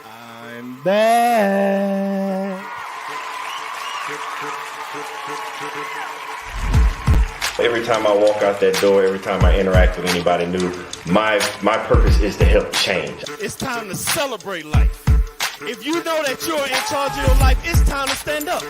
I'm back. Every time I walk out that door, every time I interact with anybody new, my purpose is to help change. It's time to celebrate life. If you know that you're in charge of your life, it's time to stand up.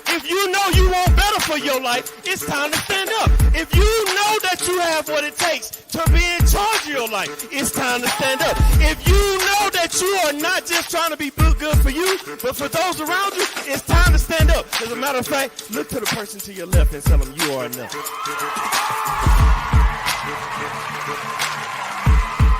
If you know you want better for your life, it's time to stand up. If you know that you have what it takes to be in charge of your life, it's time to stand up. If you know that you are not just trying to be good for you, but for those around you, it's time to stand up. As a matter of fact, look to the person to your left and tell them you are enough.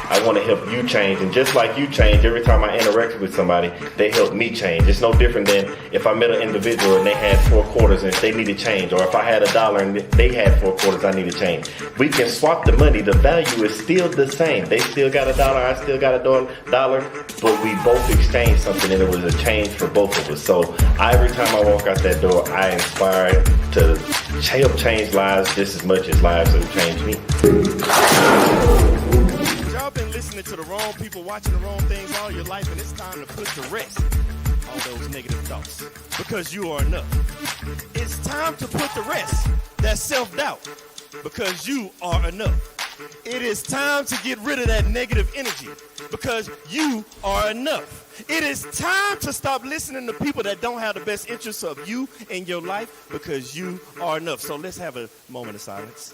I want to help you change, and just like you change, every time I interact with somebody, they help me change. It's no different than if I met an individual and they had 4 quarters and they needed change, or if I had $1 and they had 4 quarters, I need to change. We can swap the money. The value is still the same. They still got $1, I still got $1, but we both exchanged something, and it was a change for both of us. So every time I walk out that door, I inspire to help change lives just as much as lives have changed me. Y'all been listening to the wrong people, watching the wrong things all your life, and it's time to put to rest all those negative thoughts, because you are enough. It's time to put to rest that self-doubt, because you are enough. It is time to get rid of that negative energy, because you are enough. It is time to stop listening to people that don't have the best interests of you in your life, because you are enough. So let's have a moment of silence.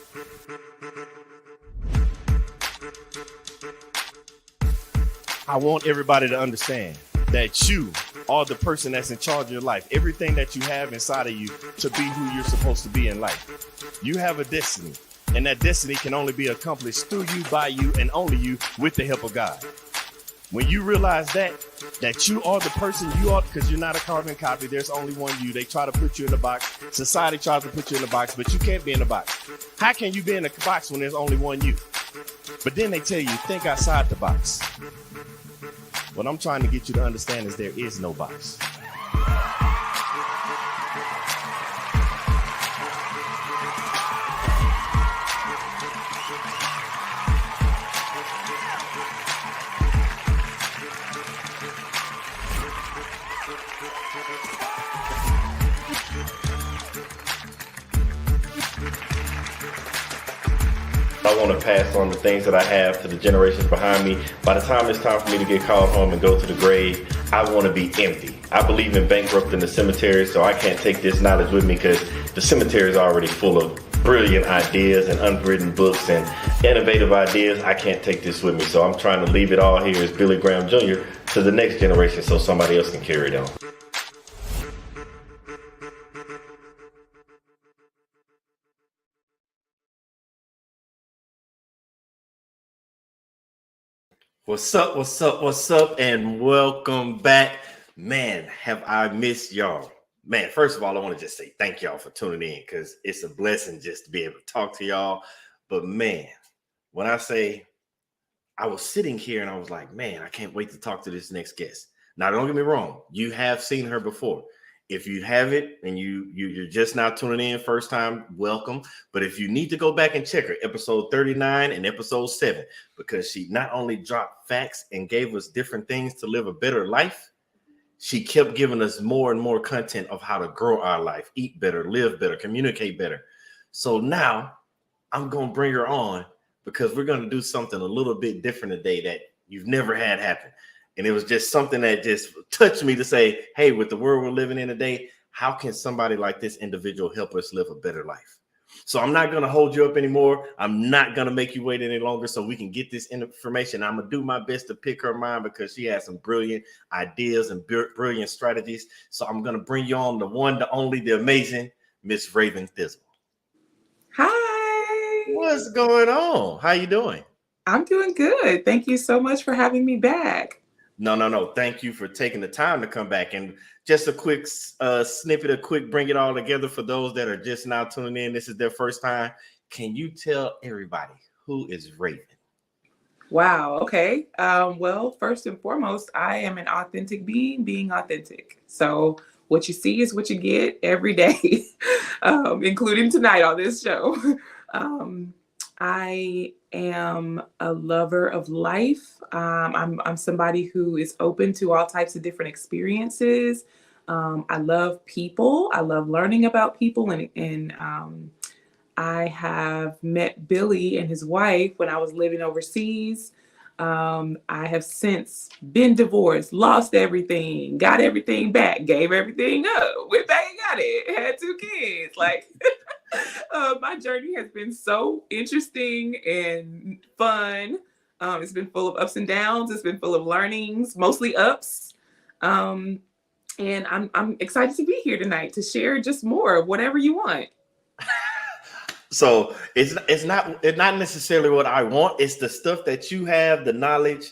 I want everybody to understand that you are the person that's in charge of your life. Everything that you have inside of you to be who you're supposed to be in life. You have a destiny, and that destiny can only be accomplished through you, by you, and only you, with the help of God. When you realize that you are the person you are, because you're not a carbon copy, there's only one you. They try to put you in a box. Society tries to put you in a box, but you can't be in a box. How can you be in a box when there's only one you? But then they tell you, think outside the box. What I'm trying to get you to understand is there is no box. I want to pass on the things that I have to the generations behind me. By the time it's time for me to get called home and go to the grave, I want to be empty. I believe in bankrupting the cemetery, so I can't take this knowledge with me, because the cemetery is already full of brilliant ideas and unwritten books and innovative ideas. I can't take this with me, so I'm trying to leave it all here as Billy Graham Jr. to the next generation so somebody else can carry it on. What's up, and welcome back. Man, have I missed y'all. Man, first of all, I want to just say thank y'all for tuning in, because it's a blessing just to be able to talk to y'all. But man, when I say I was sitting here and I was like, man, I can't wait to talk to this next guest. Now, don't get me wrong. You have seen her before. If you haven't and you're just now tuning in first time, welcome. But if you need to go back and check her, episode 39 and episode 7, because she not only dropped facts and gave us different things to live a better life, she kept giving us more and more content of how to grow our life, eat better, live better, communicate better. So now I'm going to bring her on, because we're going to do something a little bit different today that you've never had happen. And it was just something that just touched me to say, hey, with the world we're living in today, how can somebody like this individual help us live a better life? So I'm not going to hold you up anymore. I'm not going to make you wait any longer so we can get this information. I'm going to do my best to pick her mind, because she has some brilliant ideas and brilliant strategies. So I'm going to bring you on the one, the only, the amazing Miss Raven Thizzle. Hi. What's going on? How you doing? I'm doing good. Thank you so much for having me back. No. Thank you for taking the time to come back. And just a quick snippet, a quick bring it all together for those that are just now tuning in. This is their first time. Can you tell everybody, who is Raven? Wow. Okay. Well, first and foremost, I am an authentic being authentic. So what you see is what you get every day, including tonight on this show. I am a lover of life. I'm somebody who is open to all types of different experiences. I love people. I love learning about people, and I have met Billy and his wife when I was living overseas. I have since been divorced, lost everything, got everything back, gave everything up, went back and got it, had 2 kids. Like, my journey has been so interesting and fun. It's been full of ups and downs. It's been full of learnings, mostly ups. Um, and I'm excited to be here tonight to share just more of whatever you want. So it's not necessarily what I want. It's the stuff that you have, the knowledge,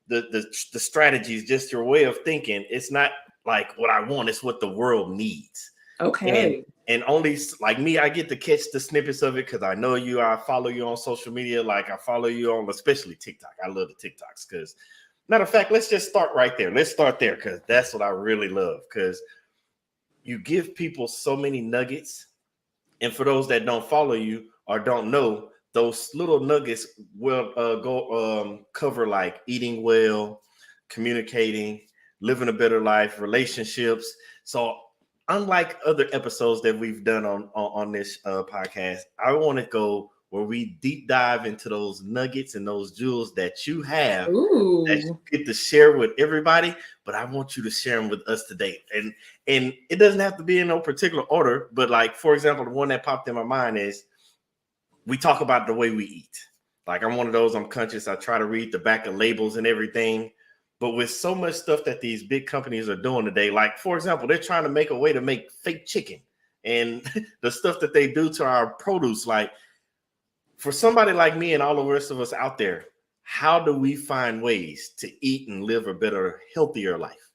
the strategies, just your way of thinking. It's not like what I want. It's what the world needs. Okay. And only like me, I get to catch the snippets of it because I know you. I follow you on social media. Like I follow you on especially TikTok. I love the TikToks because, matter of fact, let's just start right there. Let's start there because that's what I really love because you give people so many nuggets. And for those that don't follow you or don't know, those little nuggets will cover like eating well, communicating, living a better life, relationships. So unlike other episodes that we've done on this podcast, I want to go where we deep dive into those nuggets and those jewels that you have Ooh. that you get to share with everybody. But I want you to share them with us today. And it doesn't have to be in no particular order. But like, for example, the one that popped in my mind is we talk about the way we eat. Like I'm one of those, I'm conscious. I try to read the back of labels and everything. But with so much stuff that these big companies are doing today, like, for example, they're trying to make a way to make fake chicken and the stuff that they do to our produce. Like for somebody like me and all the rest of us out there, how do we find ways to eat and live a better, healthier life?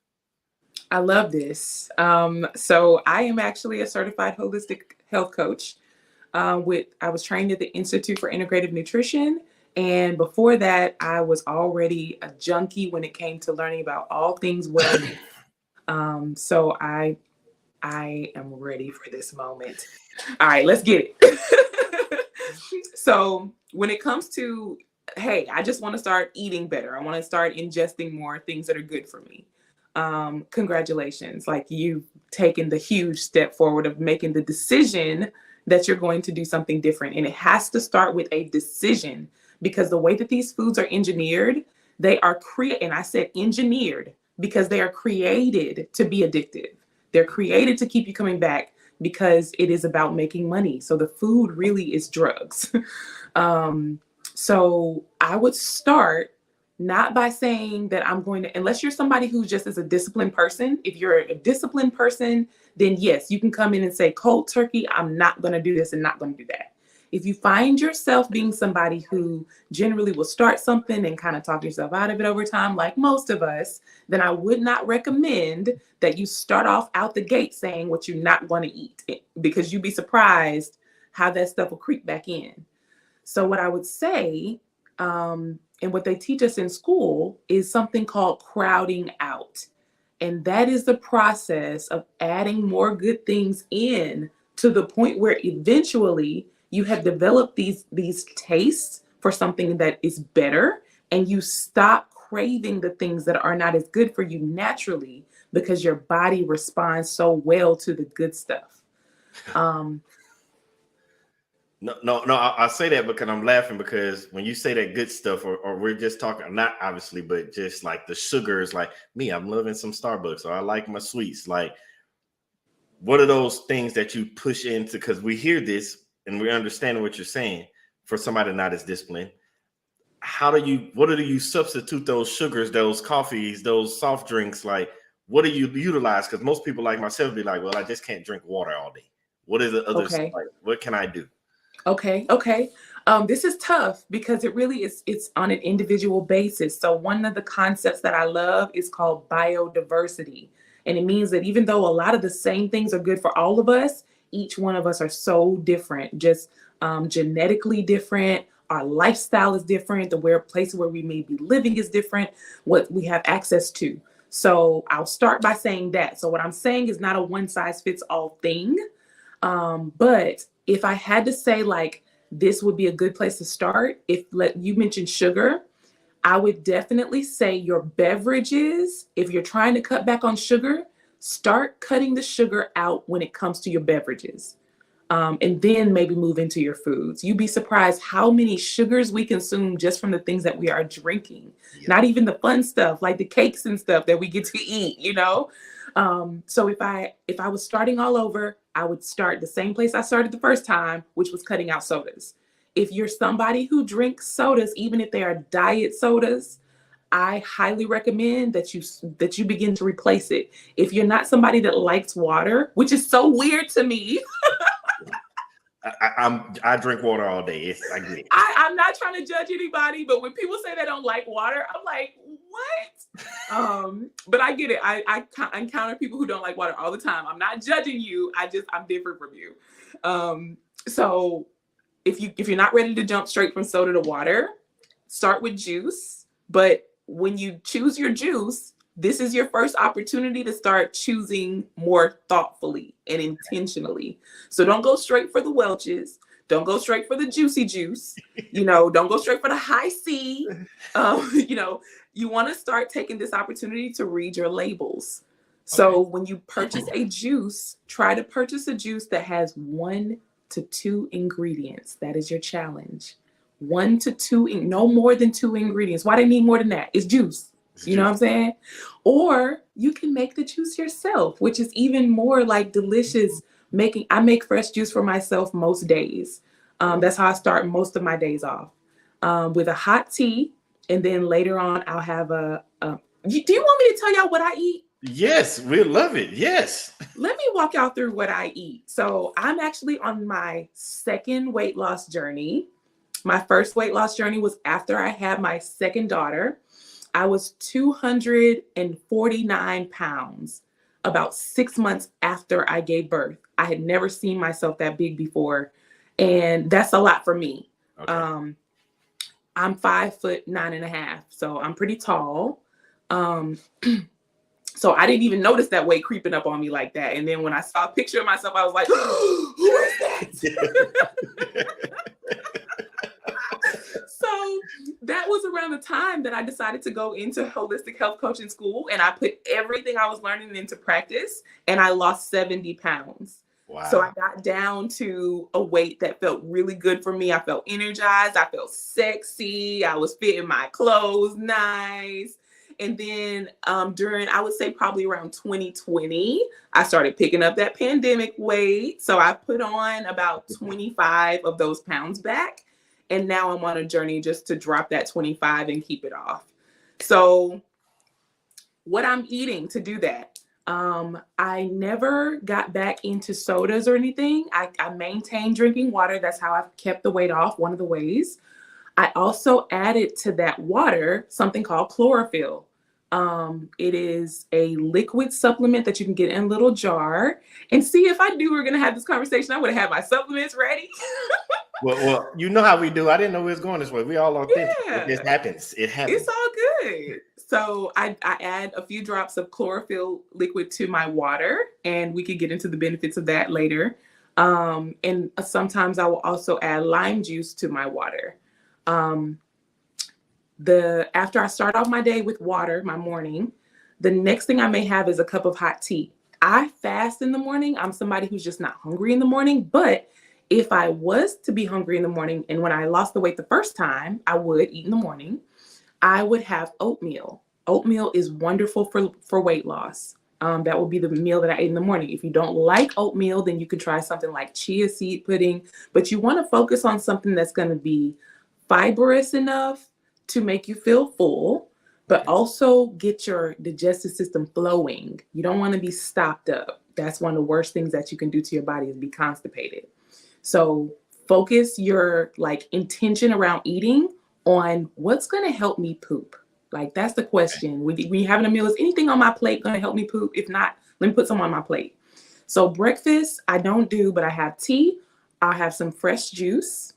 I love this. So I am actually a certified holistic health coach. I was trained at the Institute for Integrative Nutrition. And before that, I was already a junkie when it came to learning about all things wellness. So I am ready for this moment. All right, let's get it. So when it comes to, hey, I just want to start eating better. I want to start ingesting more things that are good for me. Congratulations. Like you've taken the huge step forward of making the decision that you're going to do something different. And it has to start with a decision because the way that these foods are engineered, they are and I said engineered because they are created to be addictive. They're created to keep you coming back because it is about making money. So the food really is drugs. So I would start not by saying that I'm going to, unless you're somebody who just is a disciplined person. If you're a disciplined person, then yes, you can come in and say cold turkey, I'm not going to do this and not going to do that. If you find yourself being somebody who generally will start something and kind of talk yourself out of it over time, like most of us, then I would not recommend that you start off out the gate saying what you're not going to eat because you'd be surprised how that stuff will creep back in. So what I would say, and what they teach us in school is something called crowding out. And that is the process of adding more good things in to the point where eventually you have developed these tastes for something that is better, and you stop craving the things that are not as good for you naturally because your body responds so well to the good stuff. No, I say that because I'm laughing because when you say that good stuff, or we're just talking, not obviously, but just like the sugars, like me, I'm loving some Starbucks, or I like my sweets. Like, what are those things that you push into? Because we hear this and we're understanding what you're saying for somebody not as disciplined. What do you substitute those sugars, those coffees, those soft drinks? Like, what do you utilize? Because most people like myself be like, well, I just can't drink water all day. What is the other stuff? Like, what can I do? Okay. This is tough because it really is, it's on an individual basis. So one of the concepts that I love is called biodiversity. And it means that even though a lot of the same things are good for all of us, each one of us are so different, just genetically different. Our lifestyle is different. The place where we may be living is different, what we have access to. So I'll start by saying that. So what I'm saying is not a one size fits all thing. But if I had to say, like, this would be a good place to start. You mentioned sugar, I would definitely say your beverages, if you're trying to cut back on sugar, start cutting the sugar out when it comes to your beverages. And then maybe move into your foods. You'd be surprised how many sugars we consume just from the things that we are drinking. Yeah. Not even the fun stuff like the cakes and stuff that we get to eat, you know? So if I was starting all over, I would start the same place I started the first time, which was cutting out sodas. If you're somebody who drinks sodas, even if they are diet sodas, I highly recommend that you begin to replace it. If you're not somebody that likes water, which is so weird to me. I drink water all day. I get it. I'm not trying to judge anybody, but when people say they don't like water, I'm like, what? But I get it. I encounter people who don't like water all the time. I'm not judging you. I'm different from you. So if you're not ready to jump straight from soda to water, start with juice. But when you choose your juice, this is your first opportunity to start choosing more thoughtfully and intentionally. So don't go straight for the Welch's. Don't go straight for the juicy juice. Don't go straight for the high C. You want to start taking this opportunity to read your labels. So when you purchase a juice, try to purchase a juice that has 1 to 2 ingredients. That is your challenge. 1 to 2, no more than 2 ingredients. Why do they need more than that? It's juice. You know what I'm saying? Or you can make the juice yourself, which is even more like delicious. I make fresh juice for myself most days. That's how I start most of my days off, with a hot tea. And then later on, I'll have do you want me to tell y'all what I eat? Yes, we love it. Yes. Let me walk y'all through what I eat. So I'm actually on my second weight loss journey. My first weight loss journey was after I had my second daughter. I was 249 pounds about 6 months after I gave birth. I had never seen myself that big before. And that's a lot for me. Okay. I'm 5'9.5", so I'm pretty tall. So I didn't even notice that weight creeping up on me like that. And then when I saw a picture of myself, I was like, who is that? So that was around the time that I decided to go into holistic health coaching school, and I put everything I was learning into practice, and I lost 70 pounds. Wow. So I got down to a weight that felt really good for me. I felt energized. I felt sexy. I was fitting my clothes nice. And then I would say probably around 2020, I started picking up that pandemic weight. So I put on about 25 of those pounds back. And now I'm on a journey just to drop that 25 and keep it off. So what I'm eating to do that, I never got back into sodas or anything. I maintained drinking water. That's how I've kept the weight off, one of the ways. I also added to that water something called chlorophyll. It is a liquid supplement that you can get in a little jar. And see, if I knew we were going to have this conversation, I would have had my supplements ready. Well, you know how we do. I didn't know it was going this way. We all authentic. Yeah. It happens. It's all good. So I add a few drops of chlorophyll liquid to my water, and we could get into the benefits of that later. And sometimes I will also add lime juice to my water. After I start off my day with water, my morning, the next thing I may have is a cup of hot tea. I fast in the morning. I'm somebody who's just not hungry in the morning, but if I was to be hungry in the morning, and when I lost the weight the first time, I would eat in the morning, I would have oatmeal. Oatmeal is wonderful for weight loss. That will be the meal that I ate in the morning. If you don't like oatmeal, then you can try something like chia seed pudding, but you want to focus on something that's going to be fibrous enough to make you feel full, but also get your digestive system flowing. You don't want to be stopped up. That's one of the worst things that you can do to your body, is be constipated. So focus your intention around eating on what's going to help me poop. That's the question. When you're having a meal, is anything on my plate going to help me poop? If not, let me put some on my plate. So breakfast, I don't do, but I have tea. I'll have some fresh juice,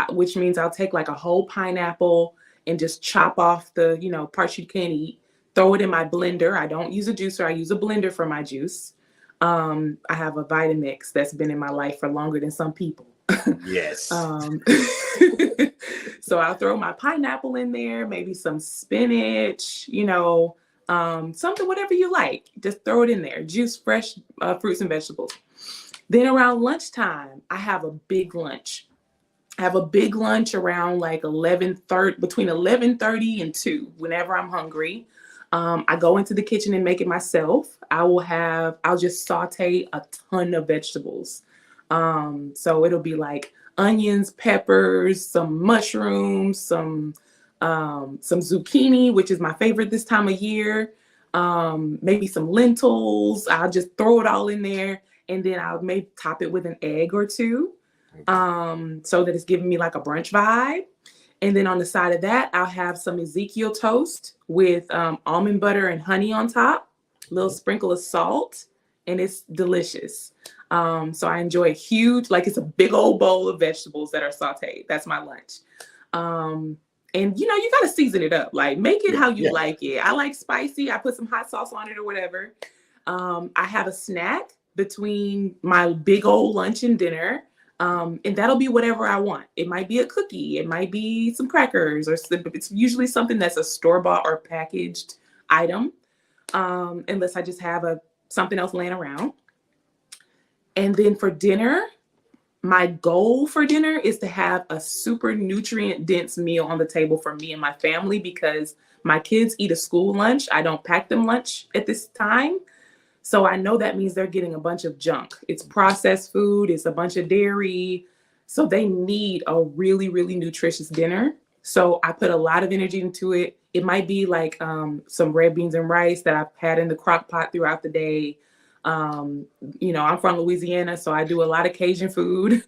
which means I'll take a whole pineapple and just chop off the, parts you can't eat, throw it in my blender. I don't use a juicer. I use a blender for my juice. I have a Vitamix that's been in my life for longer than some people. Yes. So I'll throw my pineapple in there, maybe some spinach, something, whatever you like. Just throw it in there. Juice fresh fruits and vegetables. Then around lunchtime, I have a big lunch. I have a big lunch around like 11:30, between 11:30 and 2, whenever I'm hungry. I go into the kitchen and make it myself. I'll just saute a ton of vegetables. So it'll be like onions, peppers, some mushrooms, some zucchini, which is my favorite this time of year. Maybe some lentils. I'll just throw it all in there, and then I'll maybe top it with an egg or two, so that it's giving me like a brunch vibe. And then on the side of that, I'll have some Ezekiel toast with almond butter and honey on top, a little sprinkle of salt, and it's delicious. So I enjoy a huge, like it's a big old bowl of vegetables that are sauteed. That's my lunch. And you got to season it up, like make it how you like it. I like spicy. I put some hot sauce on it or whatever. I have a snack between my big old lunch and dinner. And that'll be whatever I want. It might be a cookie. It might be some crackers, or it's usually something that's a store-bought or packaged item. Unless I just have something else laying around. And then for dinner, my goal for dinner is to have a super nutrient dense meal on the table for me and my family, because my kids eat a school lunch. I don't pack them lunch at this time. So I know that means they're getting a bunch of junk. It's processed food. It's a bunch of dairy. So they need a really, really nutritious dinner. So I put a lot of energy into it. It might be like some red beans and rice that I've had in the crock pot throughout the day. I'm from Louisiana, so I do a lot of Cajun food.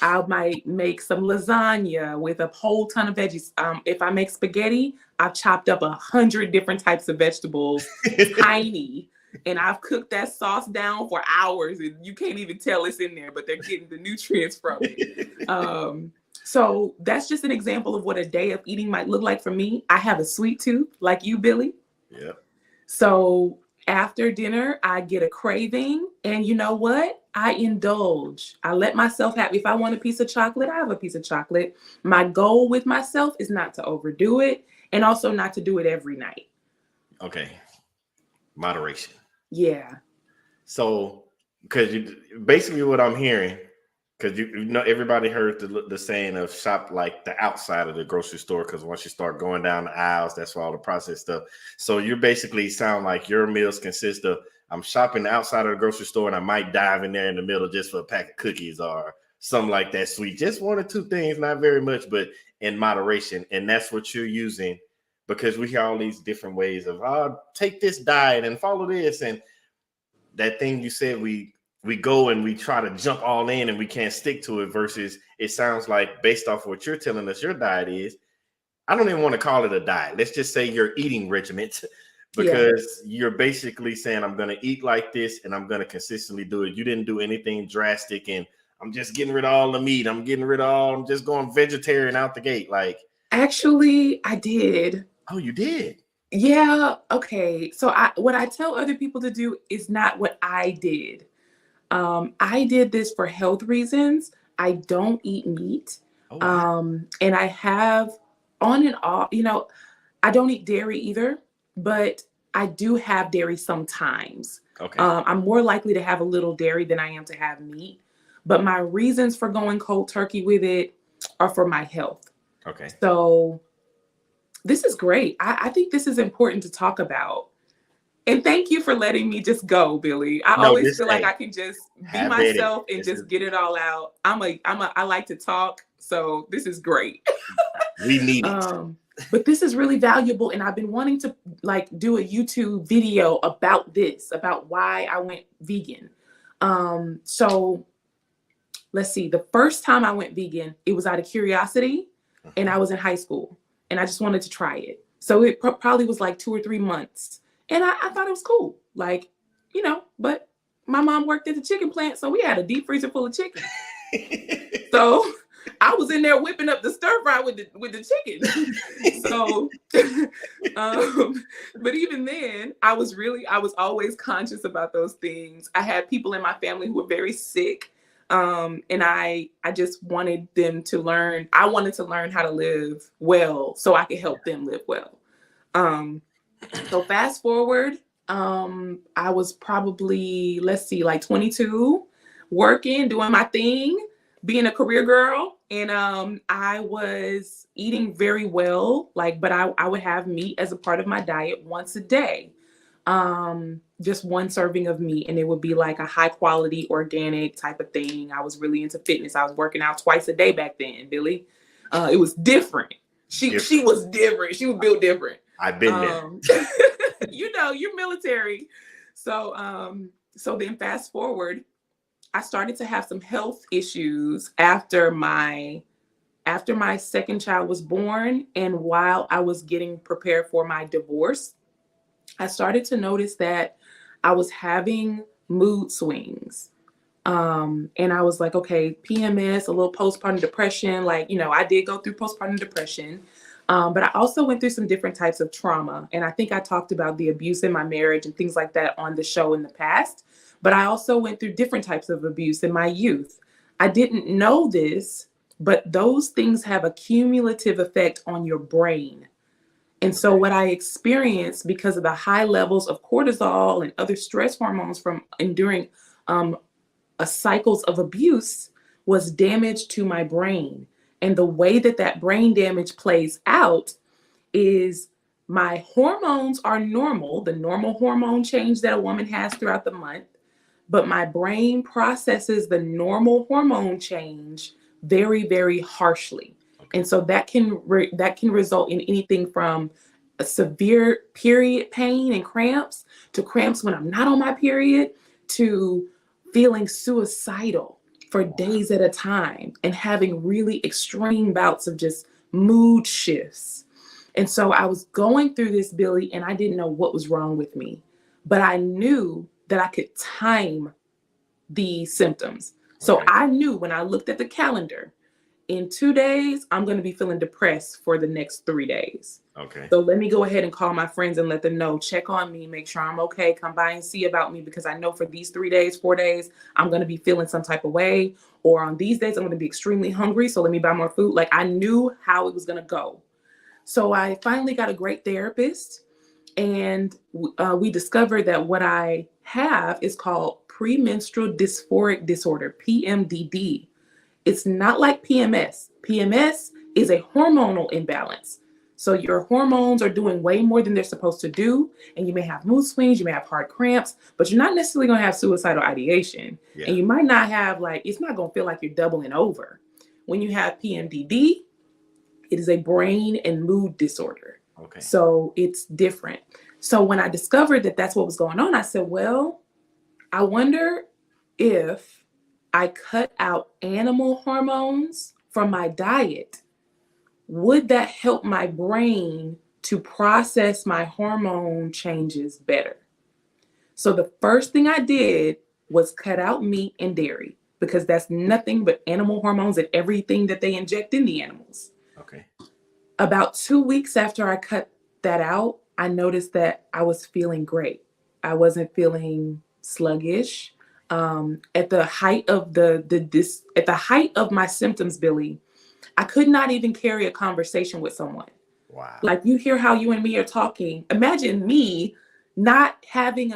I might make some lasagna with a whole ton of veggies. If I make spaghetti, I've chopped up 100 different types of vegetables, tiny, and I've cooked that sauce down for hours, and you can't even tell it's in there, but they're getting the nutrients from it. So that's just an example of what a day of eating might look like for me. I have a sweet tooth, like you, Billy. Yeah. So after dinner, I get a craving, and you know what? I indulge. I let myself have, if I want a piece of chocolate, I have a piece of chocolate. My goal with myself is not to overdo it, and also not to do it every night. Okay. Moderation. Yeah. So, because basically what I'm hearing, because everybody heard the saying of shop like the outside of the grocery store, because once you start going down the aisles, that's where all the processed stuff. So you basically sound like your meals consist of, I'm shopping the outside of the grocery store, and I might dive in there in the middle just for a pack of cookies or something like that sweet. Just one or two things, not very much, but in moderation. And that's what you're using, because we hear all these different ways of, take this diet and follow this. And that thing you said, we go and we try to jump all in and we can't stick to it, versus it sounds like, based off what you're telling us your diet is, I don't even want to call it a diet. Let's just say your eating regimen, because you're basically saying, I'm going to eat like this and I'm going to consistently do it. You didn't do anything drastic and I'm just getting rid of all the meat. I'm just going vegetarian out the gate. Like, actually, I did. Oh, you did? Yeah. Okay. So what I tell other people to do is not what I did. I did this for health reasons. I don't eat meat. Oh, wow. And I have on and off, I don't eat dairy either, but I do have dairy sometimes. Okay. I'm more likely to have a little dairy than I am to have meat, but my reasons for going cold turkey with it are for my health. Okay. So this is great. I think this is important to talk about. And thank you for letting me just go, Billy. I always feel like I can just be myself and just get it all out. I like to talk, so this is great. We need it. But this is really valuable, and I've been wanting to do a YouTube video about this, about why I went vegan. So let's see. The first time I went vegan, it was out of curiosity, and I was in high school, and I just wanted to try it. So it probably was like 2 or 3 months. And I thought it was cool, but my mom worked at the chicken plant, so we had a deep freezer full of chicken. So I was in there whipping up the stir fry with the chicken. So, but even then, I was always conscious about those things. I had people in my family who were very sick. And I just wanted them to learn. I wanted to learn how to live well so I could help them live well. So fast forward, I was probably, let's see, like 22, working, doing my thing, being a career girl. And I was eating very well, but I would have meat as a part of my diet once a day. Just one serving of meat, and it would be like a high quality organic type of thing. I was really into fitness. I was working out twice a day back then, Billy. It was different. She was different. She was built different. I've been there. You're military. So then fast forward, I started to have some health issues after my second child was born, and while I was getting prepared for my divorce, I started to notice that I was having mood swings. And I was like, okay, PMS, a little postpartum depression. I did go through postpartum depression. But I also went through some different types of trauma. And I think I talked about the abuse in my marriage and things like that on the show in the past. But I also went through different types of abuse in my youth. I didn't know this, but those things have a cumulative effect on your brain. And so what I experienced because of the high levels of cortisol and other stress hormones from enduring a cycles of abuse was damage to my brain. And the way that brain damage plays out is my hormones are normal, the normal hormone change that a woman has throughout the month, but my brain processes the normal hormone change very, very harshly. And so that can result in anything from a severe period pain and cramps to cramps when I'm not on my period to feeling suicidal for days at a time and having really extreme bouts of just mood shifts. And so I was going through this, Billy, and I didn't know what was wrong with me, but I knew that I could time the symptoms. So I knew when I looked at the calendar, in 2 days, I'm going to be feeling depressed for the next 3 days. Okay. So let me go ahead and call my friends and let them know, check on me, make sure I'm okay, come by and see about me, because I know for these 3 days, 4 days, I'm going to be feeling some type of way. Or on these days, I'm going to be extremely hungry. So let me buy more food. I knew how it was going to go. So I finally got a great therapist, and we discovered that what I have is called premenstrual dysphoric disorder, PMDD. It's not like PMS. PMS is a hormonal imbalance. So your hormones are doing way more than they're supposed to do. And you may have mood swings, you may have hard cramps, but you're not necessarily going to have suicidal ideation. Yeah. And you might not have it's not going to feel like you're doubling over. When you have PMDD, it is a brain and mood disorder. Okay. So it's different. So when I discovered that that's what was going on, I said, well, I wonder if I cut out animal hormones from my diet, would that help my brain to process my hormone changes better? So the first thing I did was cut out meat and dairy, because that's nothing but animal hormones and everything that they inject in the animals. Okay. About 2 weeks after I cut that out, I noticed that I was feeling great. I wasn't feeling sluggish. At the height of at the height of my symptoms, Billy, I could not even carry a conversation with someone. Wow. You hear how you and me are talking. Imagine me not having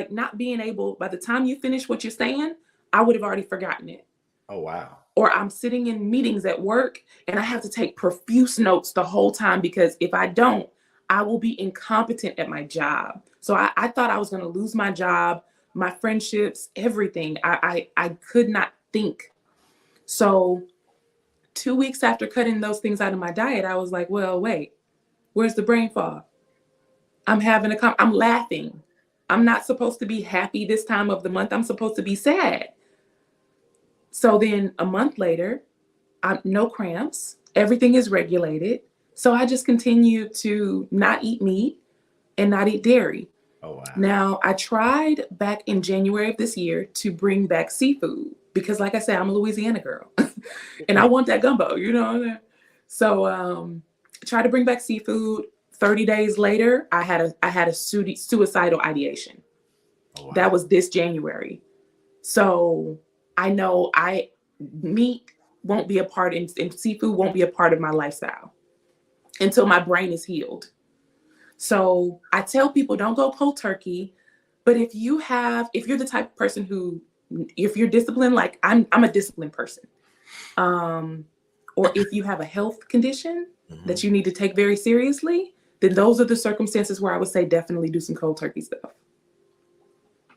not being able, by the time you finish what you're saying, I would have already forgotten it. Oh, wow. Or I'm sitting in meetings at work and I have to take profuse notes the whole time, because if I don't, I will be incompetent at my job. So I thought I was going to lose my job, my friendships, everything. I could not think. So 2 weeks after cutting those things out of my diet, I was like, well, wait, where's the brain fog? I'm laughing. I'm not supposed to be happy this time of the month. I'm supposed to be sad. So then a month later, no cramps. Everything is regulated. So I just continue to not eat meat and not eat dairy. Oh, wow. Now, I tried back in January of this year to bring back seafood because, like I said, I'm a Louisiana girl and I want that gumbo, you know? So I tried to bring back seafood. 30 days later, I had a suicidal ideation. Oh, wow. That was this January. So I know meat won't be a part, and seafood won't be a part of my lifestyle until my brain is healed. So I tell people, don't go cold turkey. But if you're the type of person who, if you're disciplined, like I'm a disciplined person, or if you have a health condition that you need to take very seriously, then those are the circumstances where I would say definitely do some cold turkey stuff.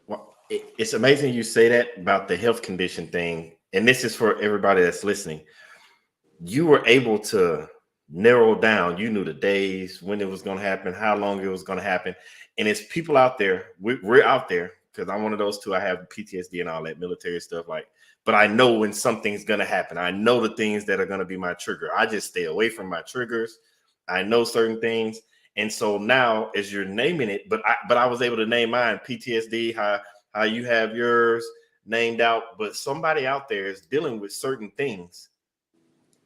Well, it's amazing you say that about the health condition thing. And this is for everybody that's listening. You were able to narrow down. You knew the days, when it was going to happen, how long it was going to happen. And it's people out there. We're out there, because I'm one of those too. I have PTSD and all that military stuff. But I know when something's going to happen. I know the things that are going to be my trigger. I just stay away from my triggers. I know certain things. And so now, as you're naming it, but I was able to name mine, PTSD, how you have yours named out. But somebody out there is dealing with certain things.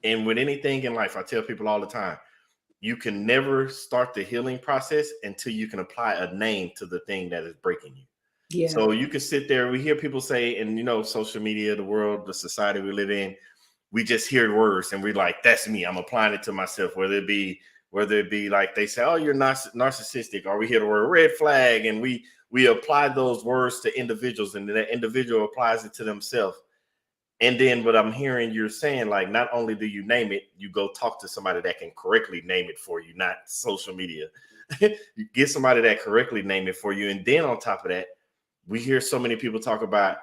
And with anything in life, I tell people all the time, you can never start the healing process until you can apply a name to the thing that is breaking you. Yeah. So you can sit there. We hear people say, and social media, the world, the society we live in, we just hear words and we're like, that's me. I'm applying it to myself. Whether it be like they say, oh, you're narcissistic, or we hear the word red flag, and we apply those words to individuals, and that individual applies it to themselves. And then what I'm hearing you're saying, like, not only do you name it, you go talk to somebody that can correctly name it for you, not social media. You get somebody that correctly name it for you. And then on top of that, we hear so many people talk about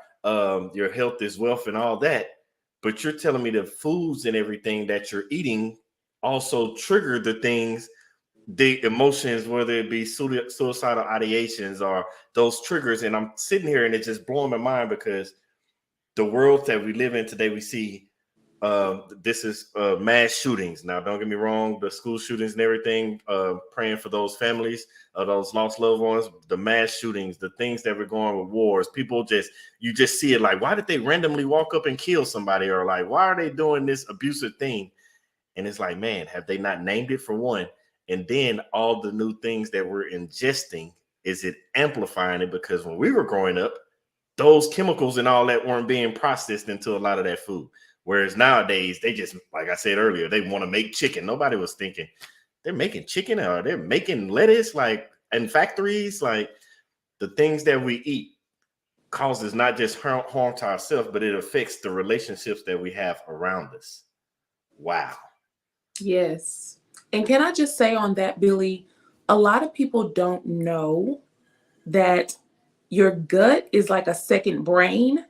your health is wealth and all that. But you're telling me the foods and everything that you're eating also trigger the things, the emotions, whether it be suicidal ideations or those triggers. And I'm sitting here and it's just blowing my mind, because the world that we live in today, we see this is mass shootings. Now, don't get me wrong, the school shootings and everything, praying for those families, those lost loved ones, the mass shootings, the things that we're going with wars. People you just see it like, why did they randomly walk up and kill somebody? Or like, why are they doing this abusive thing? And it's like, man, have they not named it, for one? And then all the new things that we're ingesting, is it amplifying it? Because when we were growing up, those chemicals and all that weren't being processed into a lot of that food. Whereas nowadays, they just, like I said earlier, they want to make chicken. Nobody was thinking they're making chicken, or they're making lettuce, like in factories. Like, the things that we eat causes not just harm to ourselves, but it affects the relationships that we have around us. Wow. Yes. And can I just say on that, Billy, a lot of people don't know that your gut is like a second brain,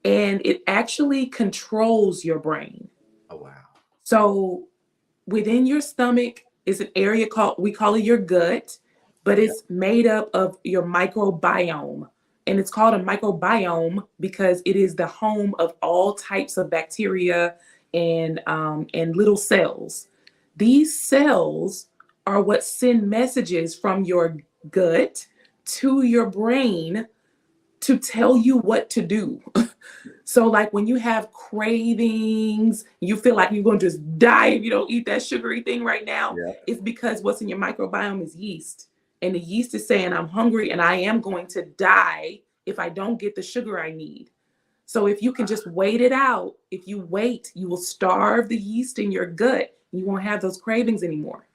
and it actually controls your brain. Oh, wow. So within your stomach is an area we call it your gut, but it's made up of your microbiome. And it's called a microbiome because it is the home of all types of bacteria and little cells. These cells are what send messages from your gut to your brain to tell you what to do. So like when you have cravings, you feel like you're going to just die if you don't eat that sugary thing right now. Yeah. It's because what's in your microbiome is yeast. And the yeast is saying, I'm hungry and I am going to die if I don't get the sugar I need. So if you can just wait it out, if you wait, you will starve the yeast in your gut. And you won't have those cravings anymore.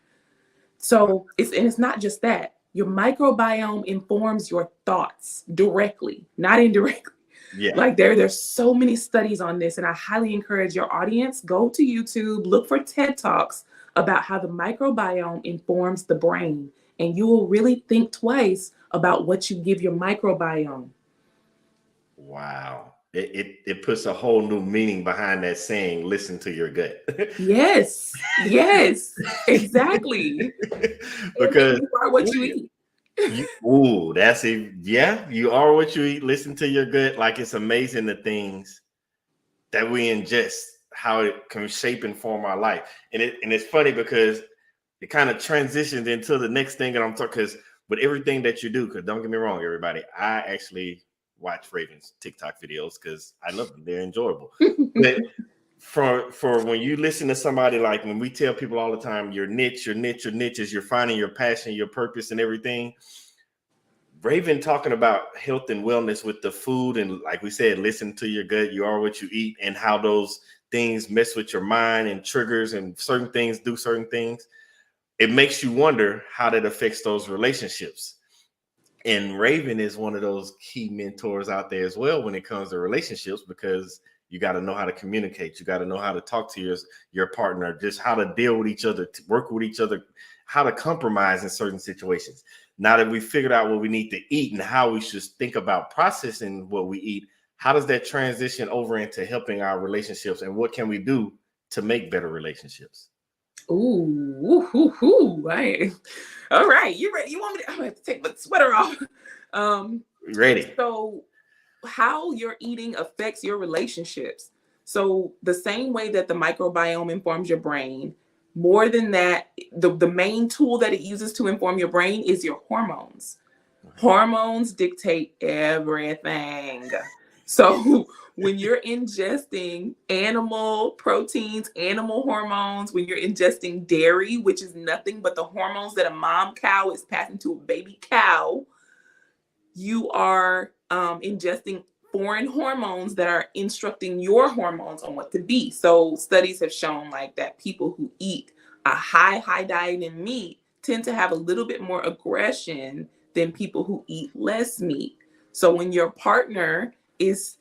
So it's not just that. Your microbiome informs your thoughts directly, not indirectly. Yeah. Like there's so many studies on this, and I highly encourage your audience, go to YouTube, look for TED Talks about how the microbiome informs the brain, and you will really think twice about what you give your microbiome. Wow. It puts a whole new meaning behind that saying, listen to your gut. Yes, exactly. Because you are what you eat. You are what you eat. Listen to your gut. Like, it's amazing the things that we ingest, how it can shape and form our life. And it's funny because it kind of transitions into the next thing that I'm talking, because with everything that you do, because don't get me wrong, everybody, I actually watch Raven's TikTok videos because I love them. They're enjoyable. But for when you listen to somebody, like when we tell people all the time, your niche is you're finding your passion, your purpose and everything. Raven talking about health and wellness with the food, and like we said, listen to your gut. You are what you eat, and how those things mess with your mind and triggers, and certain things do certain things. It makes you wonder how that affects those relationships. And Raven is one of those key mentors out there as well when it comes to relationships, because you got to know how to communicate. You got to know how to talk to your partner, just how to deal with each other, to work with each other, how to compromise in certain situations. Now that we figured out what we need to eat and how we should think about processing what we eat, how does that transition over into helping our relationships, and what can we do to make better relationships? Right. All right. You ready? You want me to? I'm gonna have to take my sweater off. Ready. So, how your eating affects your relationships. So, the same way that the microbiome informs your brain, more than that, the main tool that it uses to inform your brain is your hormones. Hormones dictate everything. So when you're ingesting animal proteins, animal hormones, when you're ingesting dairy, which is nothing but the hormones that a mom cow is passing to a baby cow, you are ingesting foreign hormones that are instructing your hormones on what to be. So studies have shown like that people who eat a high diet in meat tend to have a little bit more aggression than people who eat less meat. So when your partner is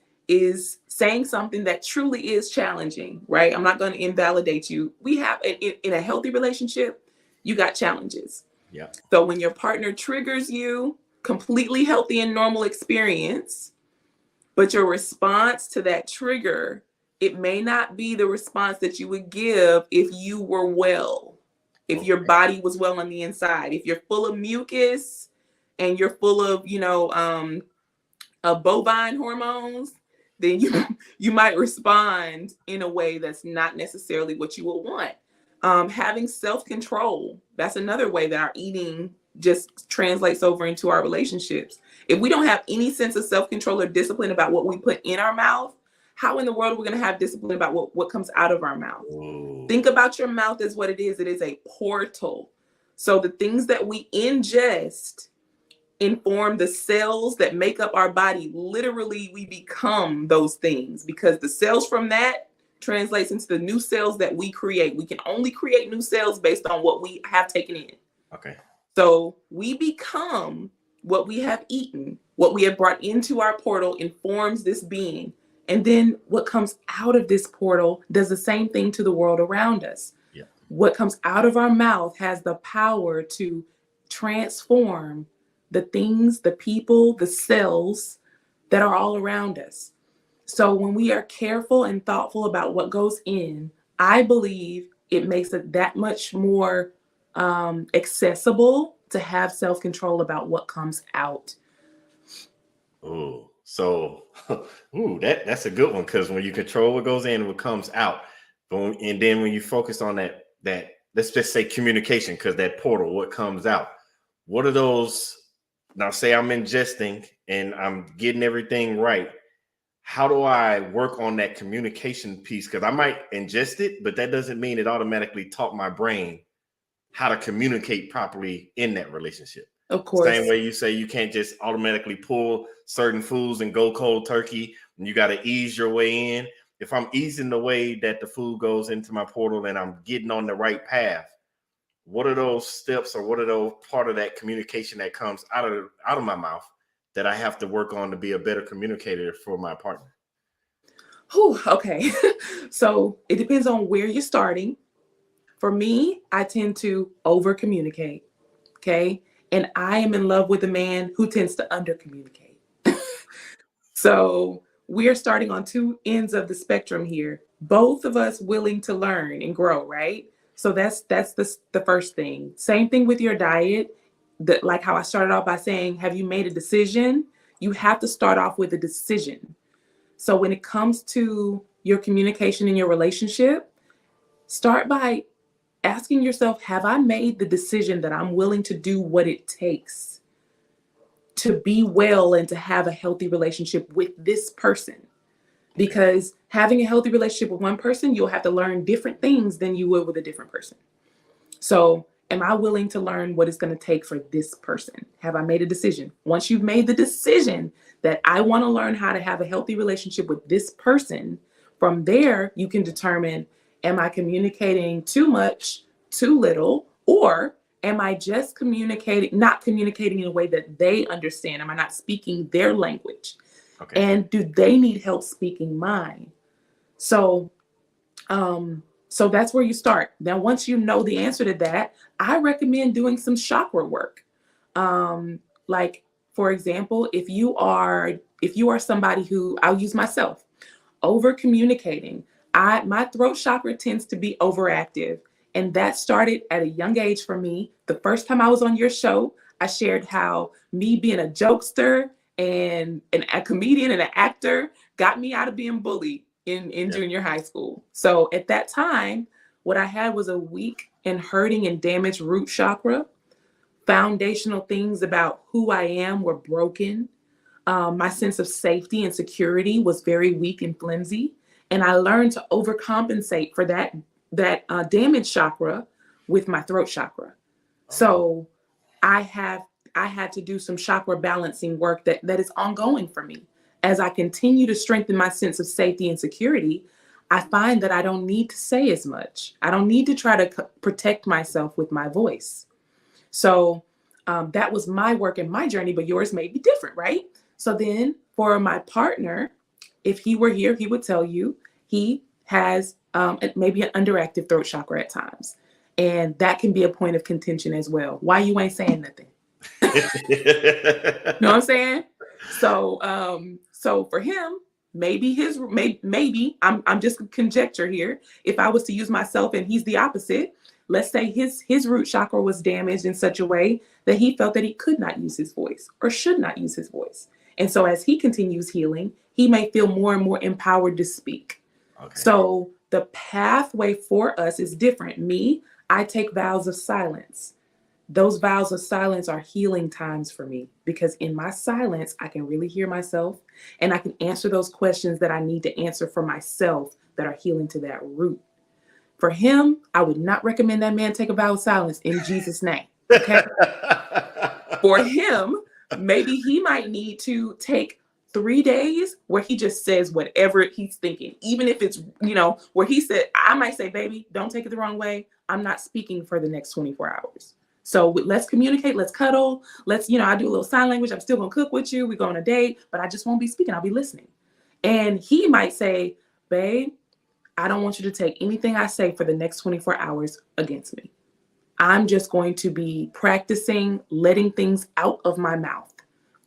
saying something that truly is challenging, right? I'm not going to invalidate you. We have in a healthy relationship, you got challenges. Yeah. So when your partner triggers you, completely healthy and normal experience, but your response to that trigger, it may not be the response that you would give if you were well, if your body was well on the inside. If you're full of mucus and you're full of, bovine hormones, then you might respond in a way that's not necessarily what you would want. Having self-control, that's another way that our eating just translates over into our relationships. If we don't have any sense of self-control or discipline about what we put in our mouth, how in the world are we going to have discipline about what comes out of our mouth? Ooh. Think about your mouth as what it is. It is a portal. So the things that we ingest inform the cells that make up our body. Literally, we become those things because the cells from that translates into the new cells that we create. We can only create new cells based on what we have taken in. Okay. So we become what we have eaten. What we have brought into our portal informs this being. And then what comes out of this portal does the same thing to the world around us. Yeah. What comes out of our mouth has the power to transform the things, the people, the cells that are all around us. So when we are careful and thoughtful about what goes in, I believe it makes it that much more accessible to have self-control about what comes out. Ooh, so that's a good one, because when you control what goes in and what comes out, and then when you focus on that let's just say communication, because that portal, what comes out, what are those? Now, say I'm ingesting and I'm getting everything right. How do I work on that communication piece? Because I might ingest it, but that doesn't mean it automatically taught my brain how to communicate properly in that relationship. Of course. Same way you say you can't just automatically pull certain foods and go cold turkey, and you got to ease your way in. If I'm easing the way that the food goes into my portal and I'm getting on the right path, what are those steps, or what are those part of that communication that comes out of my mouth that I have to work on to be a better communicator for my partner? Okay. So it depends on where you're starting. For me, I tend to over communicate. Okay. And I am in love with a man who tends to under communicate. So we are starting on two ends of the spectrum here. Both of us willing to learn and grow, right? So that's the first thing. Same thing with your diet. Like how I started off by saying, have you made a decision? You have to start off with a decision. So when it comes to your communication in your relationship, start by asking yourself, have I made the decision that I'm willing to do what it takes to be well and to have a healthy relationship with this person? Because having a healthy relationship with one person, you'll have to learn different things than you would with a different person. So am I willing to learn what it's going to take for this person? Have I made a decision? Once you've made the decision that I want to learn how to have a healthy relationship with this person, from there, you can determine, am I communicating too much, too little, or am I just not communicating in a way that they understand? Am I not speaking their language? Okay. And do they need help speaking mine? So that's where you start. Now, once you know the answer to that, I recommend doing some chakra work. Like, for example, if you are somebody who, I'll use myself, over communicating, my throat chakra tends to be overactive. And that started at a young age for me. The first time I was on your show, I shared how me being a jokester and a comedian and an actor got me out of being bullied in junior high school. So at that time, what I had was a weak and hurting and damaged root chakra. Foundational things about who I am were broken. My sense of safety and security was very weak and flimsy. And I learned to overcompensate for that damaged chakra with my throat chakra. So I had to do some chakra balancing work that is ongoing for me. As I continue to strengthen my sense of safety and security, I find that I don't need to say as much. I don't need to try to protect myself with my voice. So that was my work and my journey, but yours may be different, right? So then for my partner, if he were here, he would tell you he has maybe an underactive throat chakra at times. And that can be a point of contention as well. Why you ain't saying nothing? Know what I'm saying? So for him, maybe I'm just conjecture here. If I was to use myself and he's the opposite, let's say his root chakra was damaged in such a way that he felt that he could not use his voice or should not use his voice. And so as he continues healing, he may feel more and more empowered to speak. Okay. So the pathway for us is different. Me, I take vows of silence. Those vows of silence are healing times for me because in my silence, I can really hear myself and I can answer those questions that I need to answer for myself that are healing to that root. For him, I would not recommend that man take a vow of silence in Jesus' name. Okay. For him, maybe he might need to take 3 days where he just says whatever he's thinking, even if it's, where he said, I might say, baby, don't take it the wrong way. I'm not speaking for the next 24 hours. So let's communicate, let's cuddle. Let's, I do a little sign language. I'm still going to cook with you. We go on a date, but I just won't be speaking. I'll be listening. And he might say, babe, I don't want you to take anything I say for the next 24 hours against me. I'm just going to be practicing letting things out of my mouth.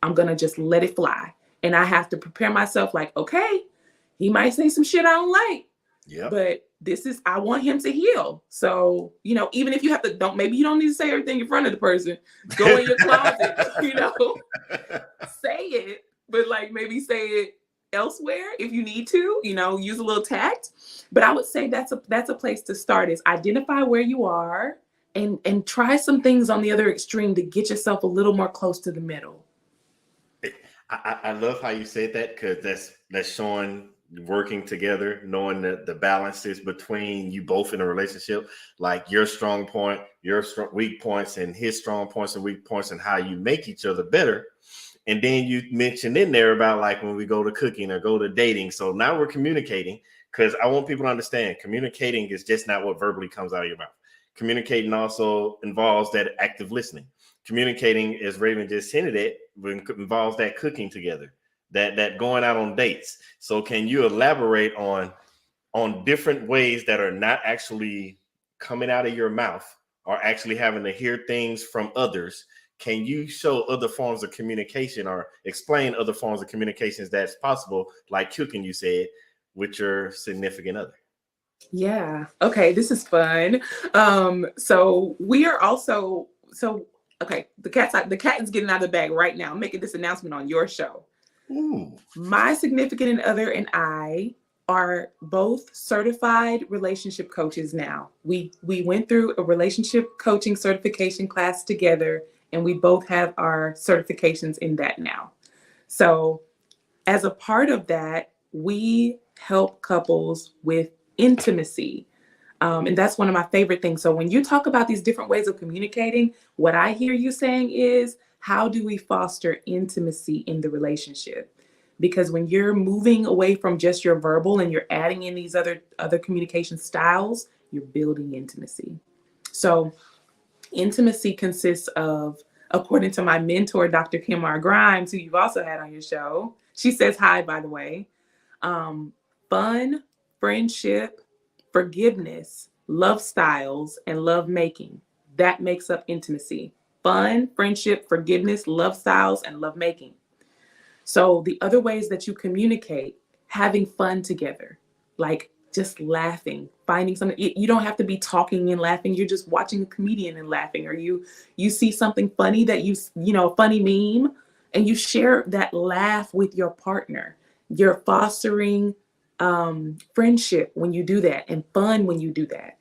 I'm going to just let it fly. And I have to prepare myself like, okay, he might say some shit I don't like. Yeah. But I want him to heal. So, even if you have to, maybe you don't need to say everything in front of the person. Go in your closet, say it, but maybe say it elsewhere if you need to, use a little tact. But I would say that's a place to start is identify where you are and try some things on the other extreme to get yourself a little more close to the middle. I love how you said that because that's showing working together, knowing the balances between you both in a relationship, like your strong point, your weak points, and his strong points and weak points, and how you make each other better. And then you mentioned in there about when we go to cooking or go to dating. So now we're communicating because I want people to understand communicating is just not what verbally comes out of your mouth. Communicating also involves that active listening. Communicating, as Raven just hinted at, involves that cooking together, that going out on dates. So can you elaborate on different ways that are not actually coming out of your mouth or actually having to hear things from others? Can you show other forms of communication or explain other forms of communications that's possible, like cooking, you said, with your significant other? Yeah. Okay. This is fun. So we are also, okay. The cat is getting out of the bag right now. I'm making this announcement on your show. Ooh. My significant other and I are both certified relationship coaches now. We went through a relationship coaching certification class together, and we both have our certifications in that now. So as a part of that, we help couples with intimacy. And that's one of my favorite things. So when you talk about these different ways of communicating, what I hear you saying is, how do we foster intimacy in the relationship? Because when you're moving away from just your verbal and you're adding in these other communication styles, you're building intimacy. So intimacy consists of, according to my mentor, Dr. Kim R. Grimes, who you've also had on your show. She says hi, by the way. Fun, friendship, forgiveness, love styles, and love making. That makes up intimacy. Fun, friendship, forgiveness, love styles, and love making. So the other ways that you communicate, having fun together, like just laughing, finding something. You don't have to be talking and laughing. You're just watching a comedian and laughing, or you see something funny that a funny meme, and you share that laugh with your partner. You're fostering friendship when you do that, and fun when you do that.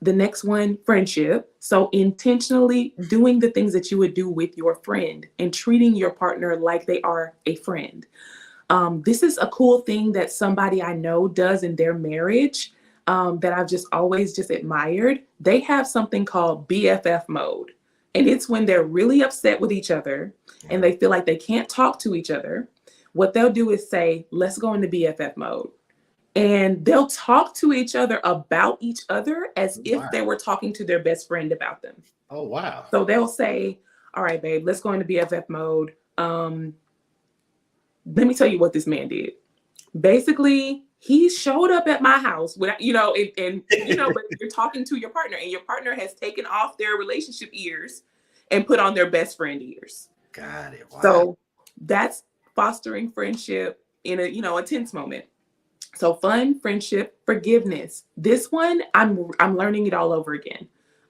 The next one, friendship. So intentionally doing the things that you would do with your friend and treating your partner like they are a friend. This is a cool thing that somebody I know does in their marriage that I've just always just admired. They have something called BFF mode. And it's when they're really upset with each other and they feel like they can't talk to each other. What they'll do is say, let's go into BFF mode. And they'll talk to each other about each other as if they were talking to their best friend about them. Oh, wow. So they'll say, all right, babe, let's go into BFF mode. Let me tell you what this man did. Basically, he showed up at my house without, but you're talking to your partner, and your partner has taken off their relationship ears and put on their best friend ears. Got it. Wow. So that's fostering friendship in a tense moment. So fun, friendship, forgiveness. This one, I'm learning it all over again.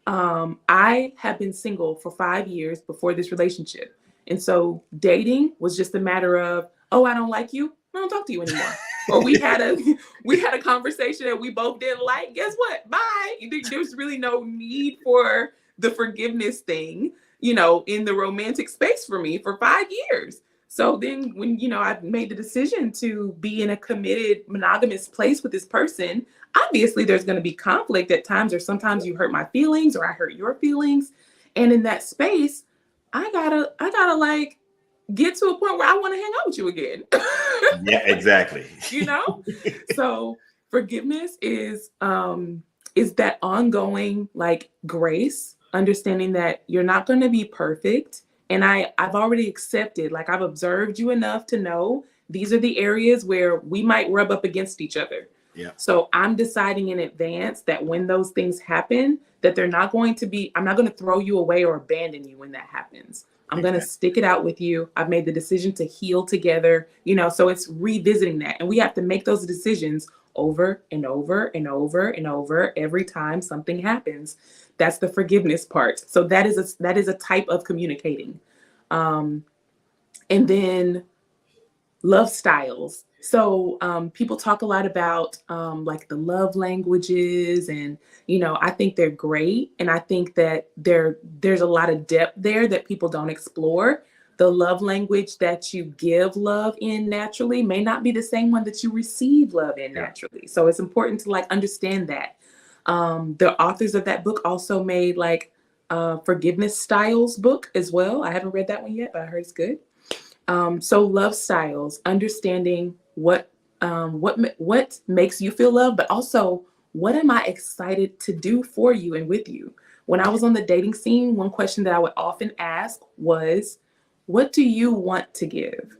I have been single for 5 years before this relationship. And so dating was just a matter of, oh, I don't like you, I don't talk to you anymore. Or we had a conversation that we both didn't like. Guess what? Bye. There's really no need for the forgiveness thing, in the romantic space for me for 5 years. So then when, I've made the decision to be in a committed monogamous place with this person, obviously there's going to be conflict at times, or sometimes you hurt my feelings or I hurt your feelings. And in that space, I gotta like get to a point where I want to hang out with you again. Yeah, exactly. So forgiveness is that ongoing like grace, understanding that you're not going to be perfect. And I've already accepted, like I've observed you enough to know these are the areas where we might rub up against each other. Yeah. So I'm deciding in advance that when those things happen, that I'm not going to throw you away or abandon you when that happens. I'm going to stick it out with you. I've made the decision to heal together, so it's revisiting that. And we have to make those decisions over and over and over and over every time something happens. That's the forgiveness part. So that is a type of communicating. And then love styles. So people talk a lot about like the love languages, and I think they're great, and I think that there's a lot of depth there that people don't explore. The love language that you give love in naturally may not be the same one that you receive love in naturally. So it's important to like understand that. The authors of that book also made like forgiveness styles book as well. I haven't read that one yet, but I heard it's good. So love styles, understanding what makes you feel loved, but also what am I excited to do for you and with you? When I was on the dating scene, one question that I would often ask was, what do you want to give?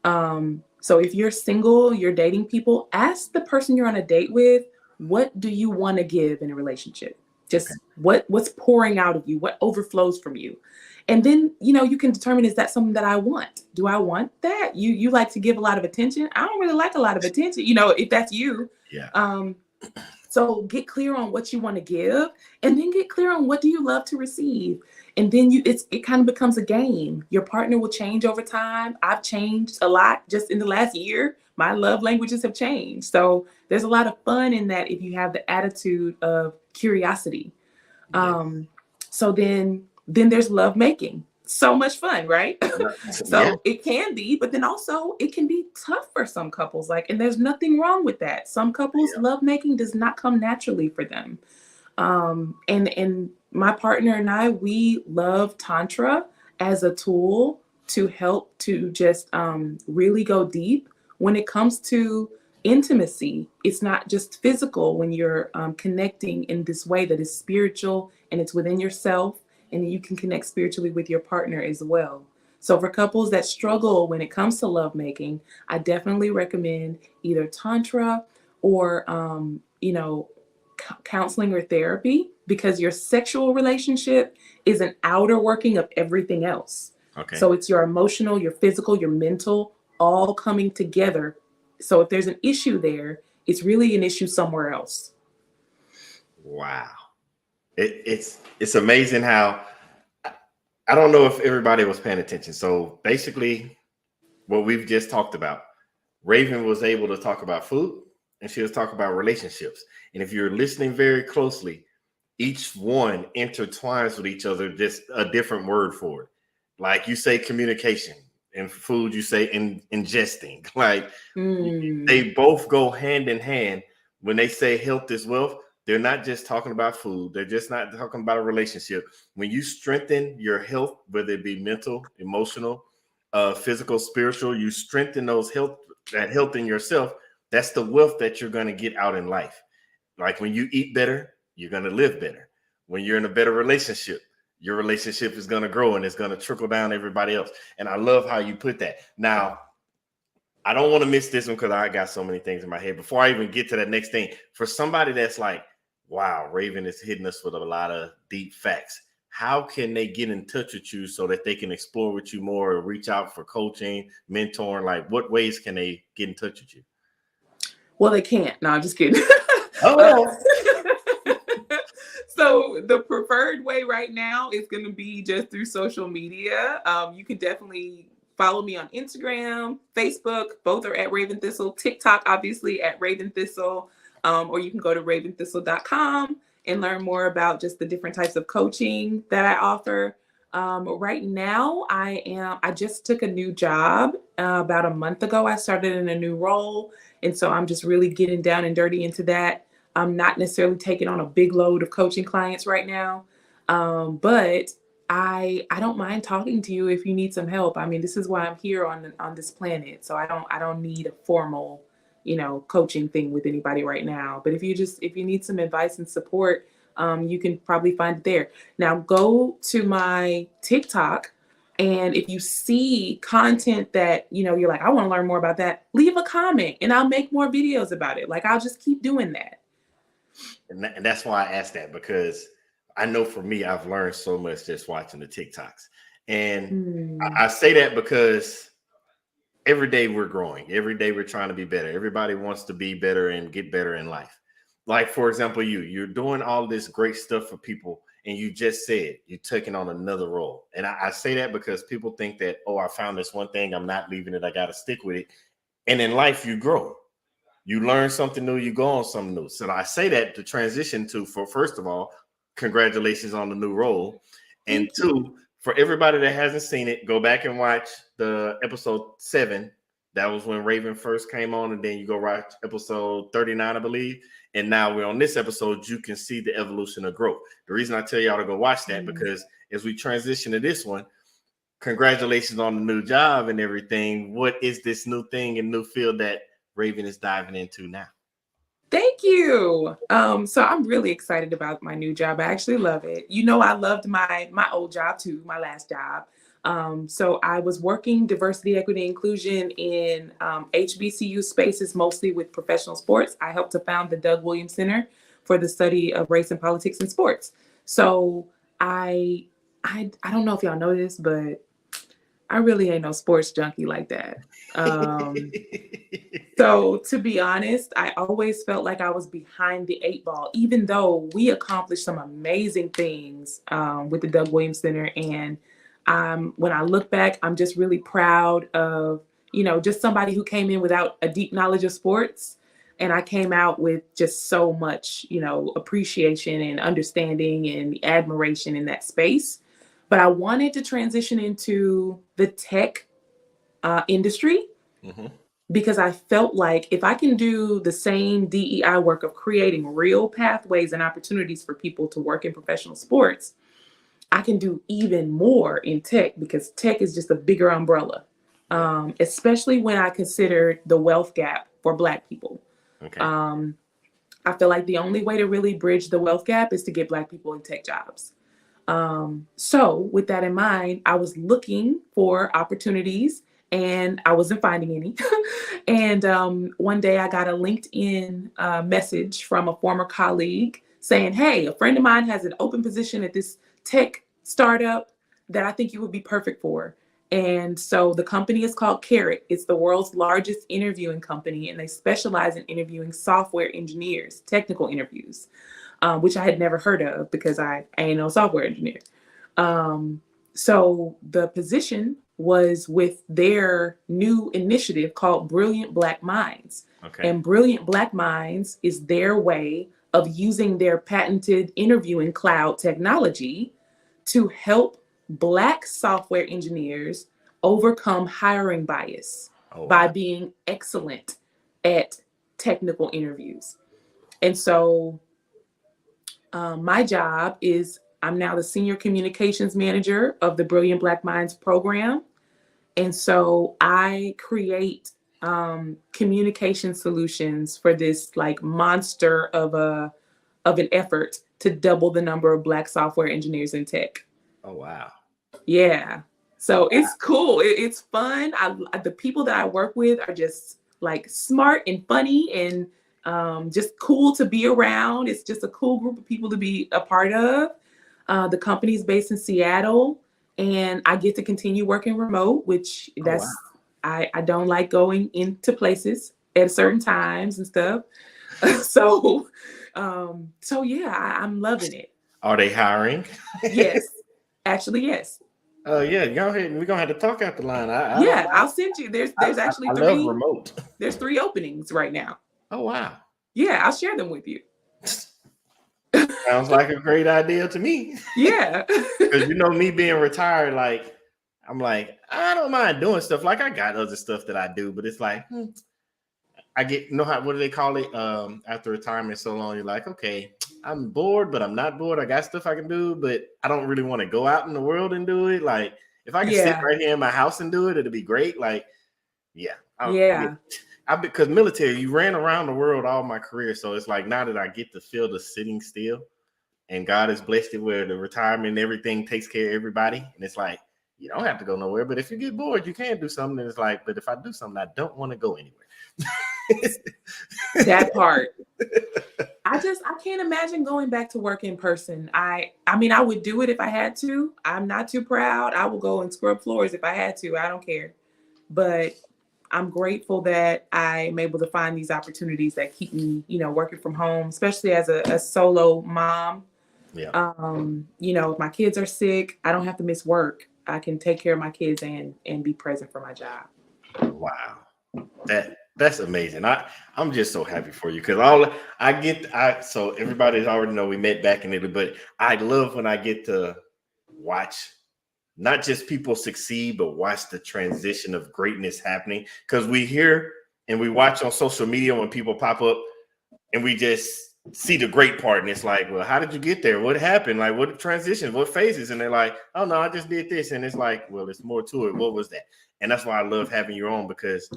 So if you're single, you're dating people, ask the person you're on a date with, what do you want to give in a relationship? Just what's pouring out of you, what overflows from you. And then, you can determine, is that something that I want? Do I want that? You like to give a lot of attention. I don't really like a lot of attention, if that's you. Yeah. So get clear on what you want to give, and then get clear on what do you love to receive. And then it kind of becomes a game. Your partner will change over time. I've changed a lot just in the last year. My love languages have changed. So there's a lot of fun in that if you have the attitude of curiosity. So then there's love making. so much fun, right? So Yeah. it can be, but then also it can be tough for some couples. Like, and there's nothing wrong with that. Some couples, lovemaking does not come naturally for them. And my partner and I, we love Tantra as a tool to help to just really go deep when it comes to intimacy. It's not just physical when you're connecting in this way that is spiritual and it's within yourself, and you can connect spiritually with your partner as well. So for couples that struggle when it comes to lovemaking, I definitely recommend either Tantra or, counseling or therapy, because your sexual relationship is an outer working of everything else. Okay. So it's your emotional, your physical, your mental, all coming together. So if there's an issue there, it's really an issue somewhere else. Wow. It's amazing how, I don't know if everybody was paying attention. So basically what we've just talked about, Raven was able to talk about food and she was talking about relationships. And if you're listening very closely, each one intertwines with each other, just a different word for it. Like you say communication, and food you say ingesting. Like they both go hand in hand. When they say health is wealth, they're not just talking about food. They're just not talking about a relationship. When you strengthen your health, whether it be mental, emotional, physical, spiritual, you strengthen that health in yourself. That's the wealth that you're going to get out in life. Like when you eat better, you're going to live better. When you're in a better relationship, your relationship is going to grow and it's going to trickle down to everybody else. And I love how you put that. Now, I don't want to miss this one because I got so many things in my head. Before I even get to that next thing, for somebody that's like, wow, Raven is hitting us with a lot of deep facts. How can they get in touch with you so that they can explore with you more or reach out for coaching, mentoring? Like what ways can they get in touch with you? Well, they can't. No, I'm just kidding. Oh. So the preferred way right now is going to be just through social media. You can definitely follow me on Instagram, Facebook. Both are at Raven Thistle. TikTok, obviously, at Raven Thistle. Or you can go to raventhistle.com and learn more about just the different types of coaching that I offer. Right now, I just took a new job about a month ago. I started in a new role. And so I'm just really getting down and dirty into that. I'm not necessarily taking on a big load of coaching clients right now. But I don't mind talking to you if you need some help. I mean, this is why I'm here on this planet. So I don't need a formal, coaching thing with anybody right now. But if you need some advice and support, you can probably find it there. Now go to my TikTok, and if you see content that, you're like, I want to learn more about that, leave a comment and I'll make more videos about it. Like I'll just keep doing that. And that's why I asked that, because I know for me, I've learned so much just watching the TikToks. And I say that because every day we're growing. Every day we're trying to be better. Everybody wants to be better and get better in life. Like, for example, you're doing all this great stuff for people, and you just said you're taking on another role. And I say that because people think that, oh, I found this one thing, I'm not leaving it, I got to stick with it. And in life, you grow. You learn something new, you go on something new. So I say that to transition to, for first of all, congratulations on the new role. And two, for everybody that hasn't seen it, go back and watch the episode 7. That was when Raven first came on. And then you go watch episode 39, I believe. And now we're on this episode, you can see the evolution of growth. The reason I tell y'all to go watch that, because as we transition to this one, congratulations on the new job and everything. What is this new thing and new field that Raven is diving into now? Thank you. So I'm really excited about my new job. I actually love it. I loved my old job too, my last job. So I was working diversity, equity, inclusion in HBCU spaces, mostly with professional sports. I helped to found the Doug Williams Center for the study of race and politics in sports. So I don't know if y'all know this, but I really ain't no sports junkie like that. So to be honest, I always felt like I was behind the 8 ball, even though we accomplished some amazing things with the Doug Williams Center. And when I look back, I'm just really proud of, just somebody who came in without a deep knowledge of sports. And I came out with just so much, appreciation and understanding and admiration in that space. but I wanted to transition into the tech industry Mhm. because I felt like if I can do the same DEI work of creating real pathways and opportunities for people to work in professional sports, I can do even more in tech because tech is just a bigger umbrella, especially when I consider the wealth gap for Black people. Okay. I feel like the only way to really bridge the wealth gap is to get Black people in tech jobs. So with that in mind, I was looking for opportunities and I wasn't finding any. And one day I got a LinkedIn message from a former colleague saying, hey, a friend of mine has an open position at this tech startup that I think you would be perfect for. And so the company is called Carrot. It's the world's largest interviewing company, and they specialize in interviewing software engineers, technical interviews, which I had never heard of because I ain't no software engineer. So the position was with their new initiative called Brilliant Black Minds. Okay. And Brilliant Black Minds is their way of using their patented interviewing cloud technology to help Black software engineers overcome hiring bias by being excellent at technical interviews. And so my job is I'm now the senior communications manager of the Brilliant Black Minds program. And so I create communication solutions for this like monster of an effort to double the number of Black software engineers in tech. Oh, wow. Yeah. So it's cool. It's fun. The people that I work with are just like smart and funny and just cool to be around. It's just a cool group of people to be a part of. The company's based in Seattle, and I get to continue working remote, which I don't like going into places at certain times and stuff. So yeah, I'm loving it. Are they hiring? Yes, actually, yes. Yeah, go ahead. We're gonna have to talk out the line. I'll send you. There's actually I three. love remote. There's 3 openings right now. Oh, wow. Yeah, I'll share them with you. Sounds like a great idea to me. Yeah. Because me being retired, like I'm like, I don't mind doing stuff. Like I got other stuff that I do, but it's like I get what do they call it? After retirement so long, you're like, okay, I'm bored, but I'm not bored. I got stuff I can do, but I don't really want to go out in the world and do it. Like if I can sit right here in my house and do it, it'd be great. Like, because military, you ran around the world all my career. So it's like now that I get to feel the sitting still, and God has blessed it where the retirement and everything takes care of everybody. And it's like, you don't have to go nowhere. But if you get bored, you can do something. And it's like, but if I do something, I don't want to go anywhere. That part. I can't imagine going back to work in person. I mean, I would do it if I had to. I'm not too proud. I will go and scrub floors if I had to. I don't care. But I'm grateful that I'm able to find these opportunities that keep me, working from home, especially as a solo mom. Yeah. If my kids are sick, I don't have to miss work. I can take care of my kids and be present for my job. Wow. That's amazing. I'm just so happy for you because so everybody's already know we met back in Italy, but I love when I get to watch not just people succeed, but watch the transition of greatness happening. Because we hear and we watch on social media when people pop up and we just see the great part. And it's like, well, how did you get there? What happened? Like, what transitions? What phases? And they're like, oh, no, I just did this. And it's like, well, there's more to it. What was that? And that's why I love having you on, because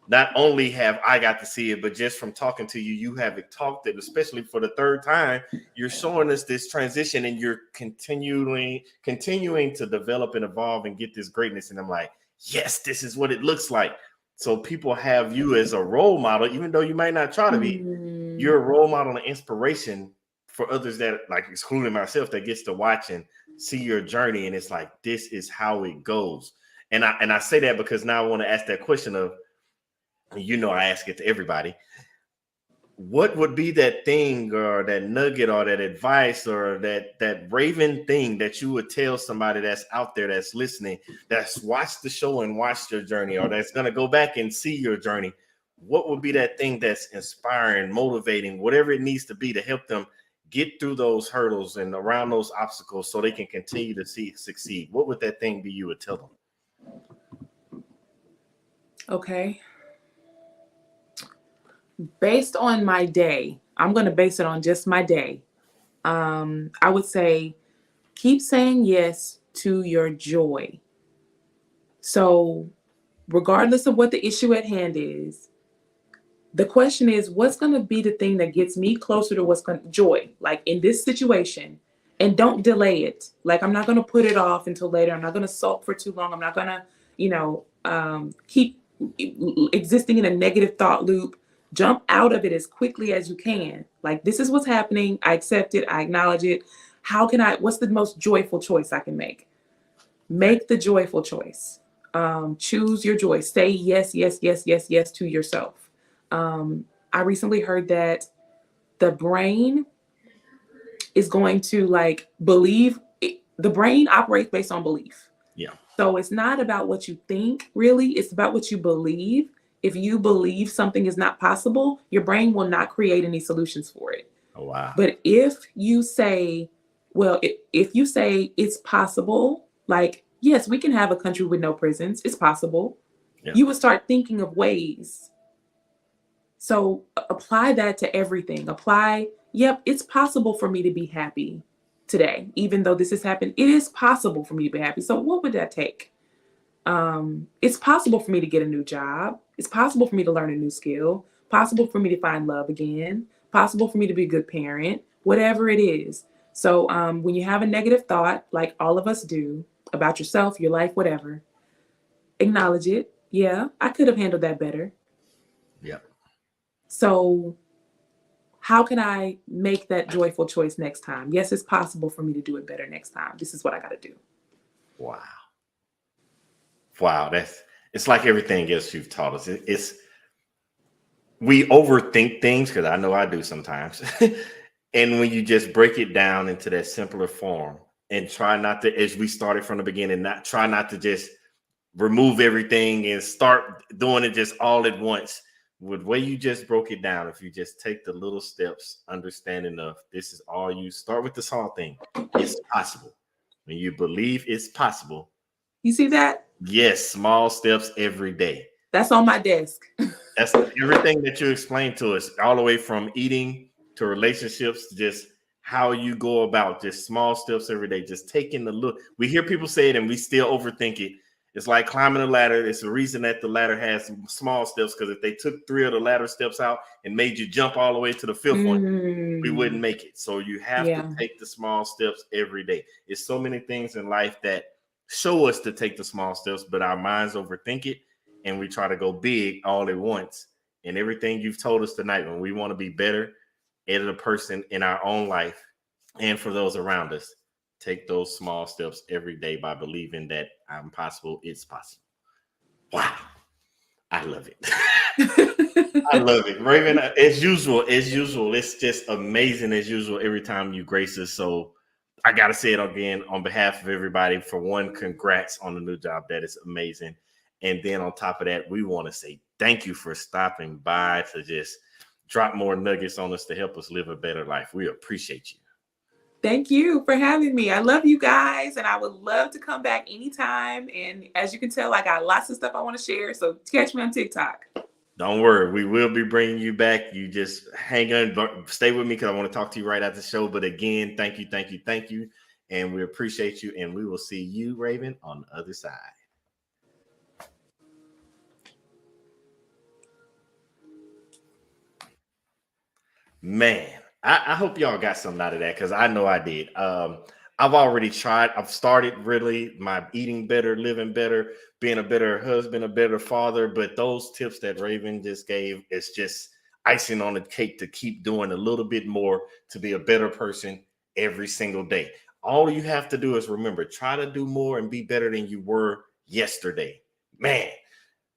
not only have I got to see it, but just from talking to you, you have talked it, especially for the third time. You're showing us this transition and you're continuing to develop and evolve and get this greatness. And I'm like, yes, this is what it looks like. So people have you as a role model, even though you might not try to be. You're a role model and inspiration for others that, like, excluding myself, that gets to watch and see your journey. And it's like, this is how it goes. And I say that because now I want to ask that question of, I ask it to everybody. What would be that thing or that nugget or that advice or that raven thing that you would tell somebody that's out there that's listening, that's watched the show and watched your journey, or that's going to go back and see your journey? What would be that thing that's inspiring, motivating, whatever it needs to be to help them get through those hurdles and around those obstacles so they can continue to succeed, what would that thing be you would tell them? Okay. Based on my day, I'm going to base it on just my day. I would say keep saying yes to your joy. So regardless of what the issue at hand is, the question is, what's going to be the thing that gets me closer to what's going to joy, like in this situation, and don't delay it. Like, I'm not going to put it off until later. I'm not going to sulk for too long. I'm not going to, keep existing in a negative thought loop. Jump out of it as quickly as you can. Like, this is what's happening. I accept it. I acknowledge it. What's the most joyful choice I can make? Make the joyful choice. Choose your joy. Say yes, yes, yes, yes, yes to yourself. I recently heard that the brain is going to believe. The brain operates based on belief. Yeah. So it's not about what you think, really. It's about what you believe. If you believe something is not possible, your brain will not create any solutions for it. Oh, wow. But if you say, if you say it's possible, like, yes, we can have a country with no prisons. It's possible. Yeah. You would start thinking of ways. So apply that to everything. Yep, it's possible for me to be happy today. Even though this has happened, it is possible for me to be happy. So what would that take? It's possible for me to get a new job. It's possible for me to learn a new skill. Possible for me to find love again. Possible for me to be a good parent. Whatever it is. So when you have a negative thought, like all of us do, about yourself, your life, whatever, acknowledge it. Yeah, I could have handled that better. Yeah. So how can I make that joyful choice next time? Yes, it's possible for me to do it better next time. This is what I got to do. Wow. It's like everything else you've taught us. We overthink things, because I know I do sometimes. And when you just break it down into that simpler form and try not to, as we started from the beginning, try not to just remove everything and start doing it just all at once. With the way you just broke it down, if you just take the little steps, understanding of this is all you start with the small thing. It's possible. When you believe it's possible. You see that? Yes, small steps every day. That's on my desk. That's everything that you explained to us, all the way from eating to relationships, to just how you go about just small steps every day. Just taking the look. We hear people say it and we still overthink it. It's like climbing a ladder. It's the reason that the ladder has small steps, because if they took 3 of the ladder steps out and made you jump all the way to the 5th one, we wouldn't make it. So you have to take the small steps every day. It's so many things in life that show us to take the small steps, but our minds overthink it and we try to go big all at once. And everything you've told us tonight, when we want to be better as a person in our own life and for those around us, take those small steps every day by believing that I'm possible. It's possible. Wow. I love it. I love it. Raven, as usual, it's just amazing as usual every time you grace us. So I got to say it again on behalf of everybody. For one, congrats on the new job. That is amazing. And then on top of that, we want to say thank you for stopping by to just drop more nuggets on us to help us live a better life. We appreciate you. Thank you for having me. I love you guys, and I would love to come back anytime. And as you can tell, I got lots of stuff I want to share. So catch me on TikTok. Don't worry. We will be bringing you back. You just hang on. Stay with me because I want to talk to you right after the show. But again, thank you. And we appreciate you. And we will see you, Raven, on the other side. Man, I hope y'all got something out of that, because I know I did. I've already tried. I've started really my eating better, living better, being a better husband, a better father. But those tips that Raven just gave, it's just icing on the cake to keep doing a little bit more to be a better person every single day. All you have to do is remember, try to do more and be better than you were yesterday. Man,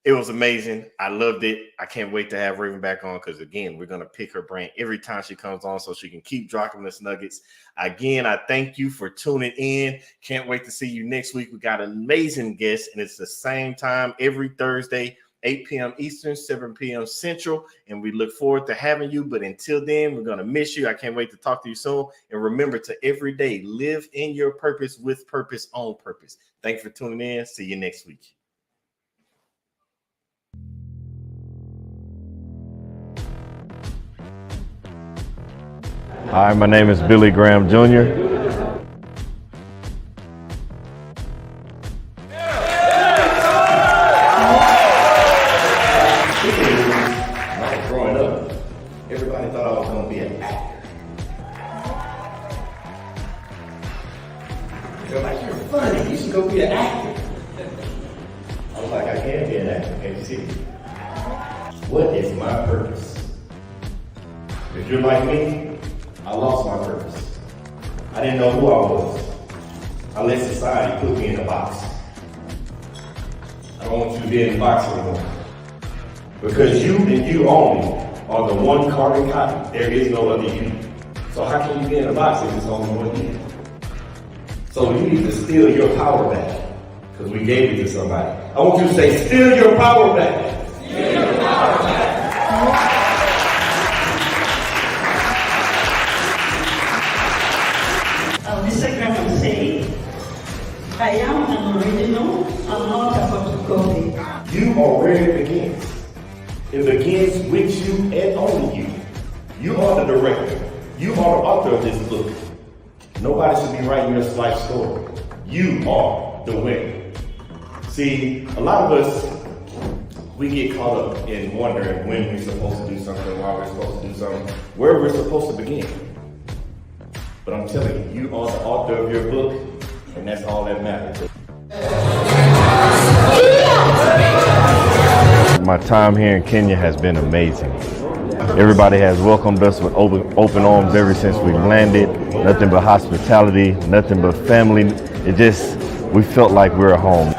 it was amazing. I loved it. I can't wait to have Raven back on, because, again, we're going to pick her brain every time she comes on so she can keep dropping us nuggets. Again, I thank you for tuning in. Can't wait to see you next week. We got an amazing guest, and it's the same time every Thursday 8 p.m. Eastern, 7 p.m. Central, and we look forward to having you. But until then, we're going to miss you. I can't wait to talk to you soon. And remember to every day live in your purpose, with purpose, on purpose. Thanks for tuning in. See you next week. Hi, my name is Billy Graham Jr. Growing up, everybody thought I was going to be an actor. They're like, you're funny, you should go be an actor. I was like, I can't be an actor, can't you see? What is my purpose? If you're like me, I lost my purpose. I didn't know who I was. I let society put me in a box. I don't want you to be in the box anymore. Because you and you only are the one carbon copy. There is no other you. So how can you be in a box if it's only one you? So you need to steal your power back. Because we gave it to somebody. I want you to say, steal your power back. Steal your power back. Mr. Graham said, I am an original, I'm not a photocopy. You are where it begins. It begins with you and only you. You are the director. You are the author of this book. Nobody should be writing your life story. You are the winner. See, a lot of us, we get caught up in wondering when we're supposed to do something, why we're supposed to do something, where we're supposed to begin. But I'm telling you, you are the author of your book, and that's all that matters. My time here in Kenya has been amazing. Everybody has welcomed us with open arms ever since we landed. Nothing but hospitality, nothing but family. We felt like we were home.